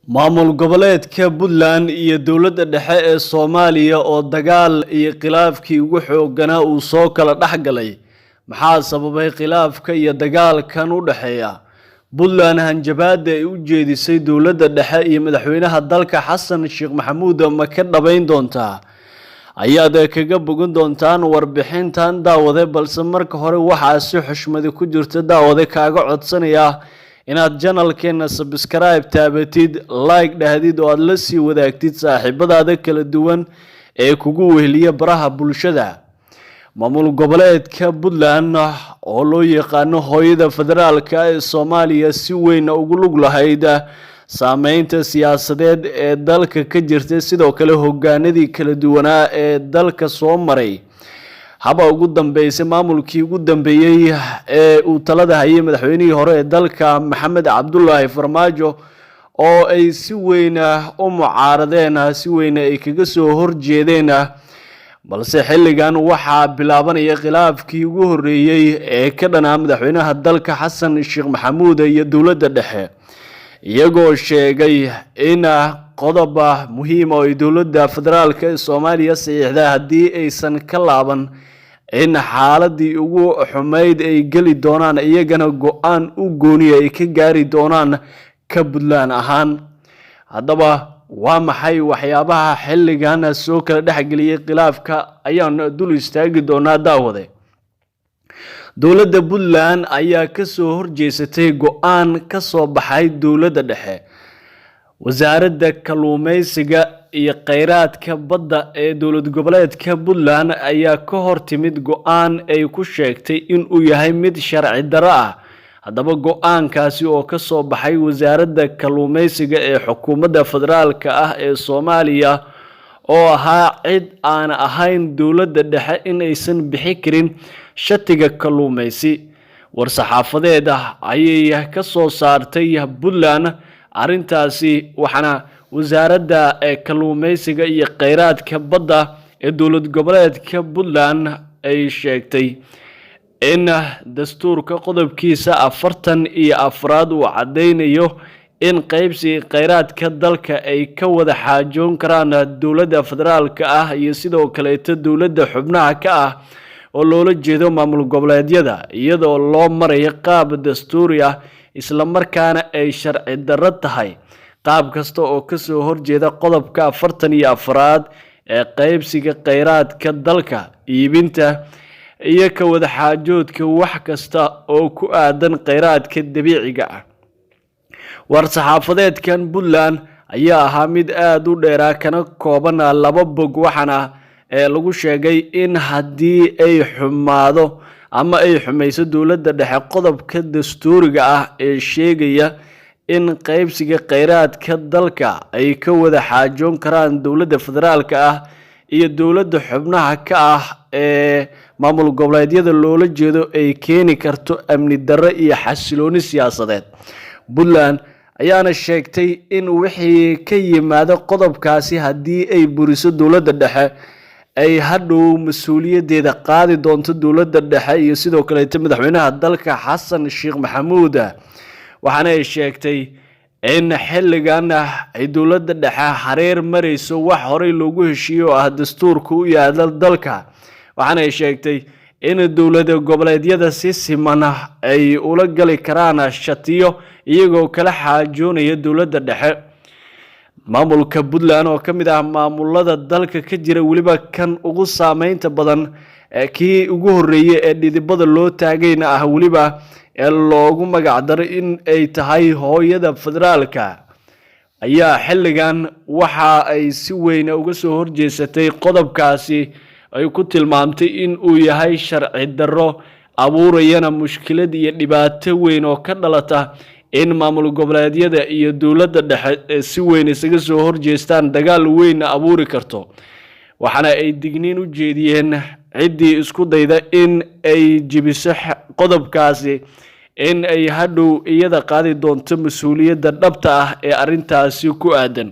maamul goboleedka Puntland iyo dowladda dhexe ee Soomaaliya oo dagaal iyo khilaafkii ugu xoogganaa uu soo kala dhaxgalay maxaa sababay khilaafka iyo dagaalkan u dhaxeeya Puntland hanjabaad ay u jeedisay dowladda dhexe iyo madaxweynaha dalka Xasan Sheekh Maxamuud ma ka dhabayn doontaa ayaad kaga bogan doontaan warbixintan daawade balse marka hore waxa si xushmad ku jirta daawade kaaga codsanaya inaad channelkeena subscribe taabatid like dhahdid oo aad la sii wadaagtid saaxiibadaada kala duwan ee kugu weheliya baraha bulshada maamul goboleedka Puntland oo loo yaqaan hooyada federaalka ee Soomaaliya si weyn ugu lug lahayd saameynta siyaasadeed ee dalka ka jirtay sidoo kale hoggaanadii kala duwanaa ee dalka soo maray haba ugu dambeysay maamulkii ugu dambeeyay ee uu talada hayay madaxweynihii hore ee dalka Maxamed Cabdullaahi Farmaajo oo ay si weyn u mucaaradeen si weyn ay kaga soo horjeedeen balse xilligan waxa bilaabanaya khilaafkii ugu horeeyay ee ka dhanaa madaxweynaha dalka Xasan Sheekh Maxamuud iyo dowladda dhexe iyagoo sheegay in qodob muhiim oo dowladda federaalka ee Soomaaliya saxiixda hadii aysan ka laaban in xaaladii ugu xumeyd ay gali doonaan iyagana go'aan u gooni ay ka gaari doonaan ka Puntland ahaan haddaba waa maxay waxyaabaha xilligan soo kala dhaxgaliyay khilaafka ayaan dul istaagi doonaa daawade dowladda Puntland ayaa ka soo horjeesatay go'aan ka soo baxay dowladda dhexe wasaaradda kalluumeysiga iyo kheyraadka badda ee dowlad goboleedka Puntland ayaa ka hor timid go'aan ay ku sheegtay in uu yahay mid sharci darro ah haddaba go'aankaasi oo ka soo baxay wasaaradda kalluumeysiga ee xukuumadda federaalka ah ee Soomaaliya oo ahaa cid aan ahayn dowladda dhexe in aysan bixi karin shatiga kalluumeysi war-saxaafadeed ayay ka soo saartay Puntland arrintaasi waxaana wasaaradda kalluumeysiga iyo kheyraadka badda ee dowlad goboleedka Puntland ay sheegtay in dastuurka qodobkiisa 44 uu cadeynayo in qaybsiga kheyraadka dalka ay ka wada xaajoon karaan dowladda federaalka ah iyo sidoo kale dowladda xubnaha ka ah oo loola jeedo maamul goboleedyada iyadoo loo marayo qaab dastuuri ah isla markaana ay sharci darro tahay qaab kasta oo ka soo horjeeda qodobka 44 ee qaybsiga kheyraadka dalka iibinta iyo ka wada xaajoodka wax kasta oo ku aadan kheyraadka dabiiciga ah war-saxaafadeedkan Puntland ayaa ahaa mid aad u dheeraa kana kooban 2 bog waxaana lagu sheegay in haddii ay xumaado ama ay xumayso dowladda dhexe qodobka dastuuriga ah ee sheegaya in qaybsiga kheyraadka dalka ay ka wada xaajoon karaan dowladda federaalka ah iyo dowladda xubnaha ka ah ee maamul goboleedyada loola jeedo ay keeni karto amni darro iyo xasilooni siyaasadeed Puntland ayaana sheegtay in wixii ka yimaado qodobkaasi haddii ay buriso dowladda dhexe ay hadhow mas'uuliyadeeda qaadi doonto dowladda dhexe iyo sidoo kale madaxweynaha dalka Xasan Sheekh Maxamuud waxaana ay sheegtay in xilligan ay dowladda dhexe hareer marayso wax horey loogu heshiiyo dastuurka u yaala dalka waxaana ay sheegtay in dowladda goboleedyada si siman ay ula gali karaan shatiyo iyagoo kala xaajoonaya dowladda dhexe maamulka Puntland oo kamid ah maamulada dalka ka jira waliba kan ugu saameynta badan kii ugu horeeyay ee dhidibada loo taagayna waliba loogu magac daray in ay tahay hooyada federaalka ayaa xilligan waxa ay si weyn uga soo horjeesatay qodobkaasi ay ku tilmaamtay in uu yahay sharci darro abuurayana mushkilad iyo dhibaato weyn oo ka dhalata in maamul goboleedyada iyo dowladda dhexe si weyn isaga soo horjeestaan dagaal weyn abuuri karto waxaana ay digniin u jeediyeen cidii isku dayda in ay jibiso qodobkaasi in ay hadhow iyada qaadi doonto mas'uuliyadda dhabta ah ee arrintaasi ku aadan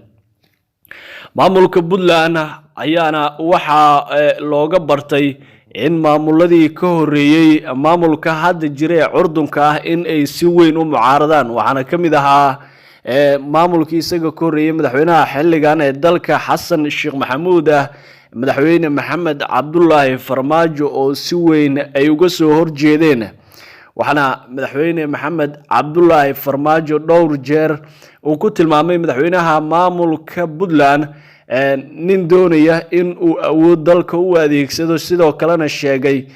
maamulka Puntland ayaana waxa looga bartay in maamuladii ka horeeyay maamulka hadda jira ee curdunka ah in ay si weyn u mucaaradaan waxaana kamid ahaa maamulkii isaga ka horreeyay madaxweynaha xilligan ee dalka xasan sheekh maxamuud madaxweyne maxamed cabdulaahi farmaajo oo si weyn ay uga soo horjeedeen. waxaana madaxweyne maxamed cabdulaahi farmaajo dhowr jeer uu ku tilmaamay madaxweynaha maamulka Puntland nin doonaya in uu awood dalka u adeegsado, sidoo kalena sheegay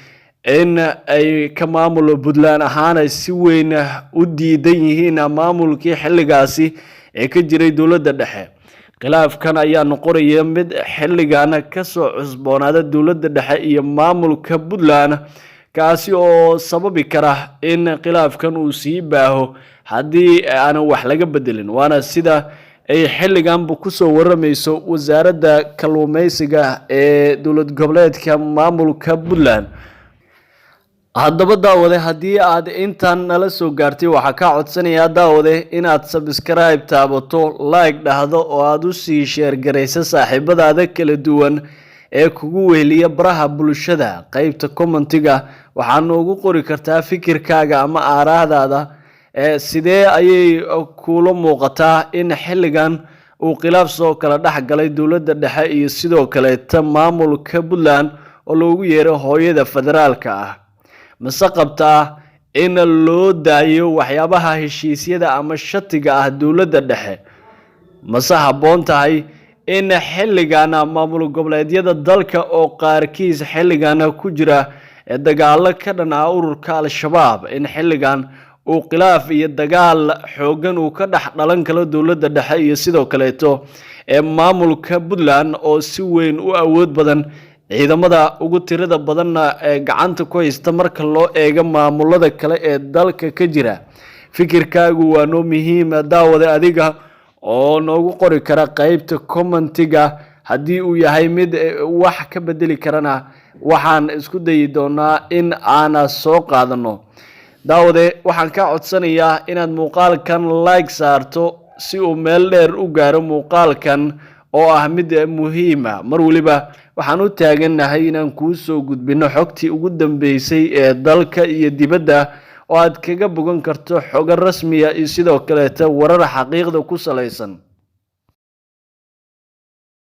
in ay ka maamulo Puntland ahaan si weyn u diidan yihiin maamulkii xilligaasi ee ka jiray dowladda dhexe. khilaafkan ayaa noqonaya mid xilligan ka soo cusboonaada dowladda dhexe iyo maamulka Puntland, kaasi oo sababi kara in khilaafkan uu sii baaho haddii aan wax laga bedelin. waana sida ay xilligan ku soo waramayso wasaaradda kalluumeysiga ee dowlad goboleedka maamulka Puntland. haddaba daawade, haddii aad intan nala soo gaartay, waxaa ka codsanayaa daawade inaad subscribe taabato, like dhahdo oo aad u sii share garayso saaxiibadaada kala duwan ee kugu weheliya baraha bulshada. qaybta commentiga waxaad noogu qori kartaa fikirkaaga ama aaraahdaada. sidee ayay kula muuqataa in xilligan uu khilaaf soo kala dhex galay dowladda dhexe iyo sidoo kaleeta maamulka Puntland oo loogu yeero hooyada federaalka ah? mase qabtaa in loo daayo waxyaabaha heshiisyada ama shatiga ah dowladda dhexe? mase habboon tahay in xilligan maamul goboleedyada dalka oo qaarkiis xilligan ku jira dagaalo ka dhan ah ururka al-shabaab, in xilligan uu khilaaf iyo dagaal xoogan uu ka dhex dhalan karo dowladda dhexe iyo sidoo kaleeto maamulka Puntland oo si weyn u awood badan, ciidamada ugu tirada badanna gacanta ku haysta marka loo eego maamulada kale ee dalka ka jira? fikirkaagu waa noo muhiim daawade, adiga oo noogu qori kara qaybta commentiga. haddii uu yahay mid wax ka bedeli karana waxaan isku dayi doonaa in aan soo qaadano. daawade, waxaan ka codsanayaa inaad muuqaalkan like saarto si uu meel dheer u gaaro muuqaalkan oo ah mid muhiim ah. mar waliba waxaan u taaganahay inaan kuu soo gudbino xogtii ugu dambeysay ee dalka iyo dibadda oo aad kaga bogan karto xogo rasmi ah iyo sidoo kaleeta warar xaqiiqda ku saleysan.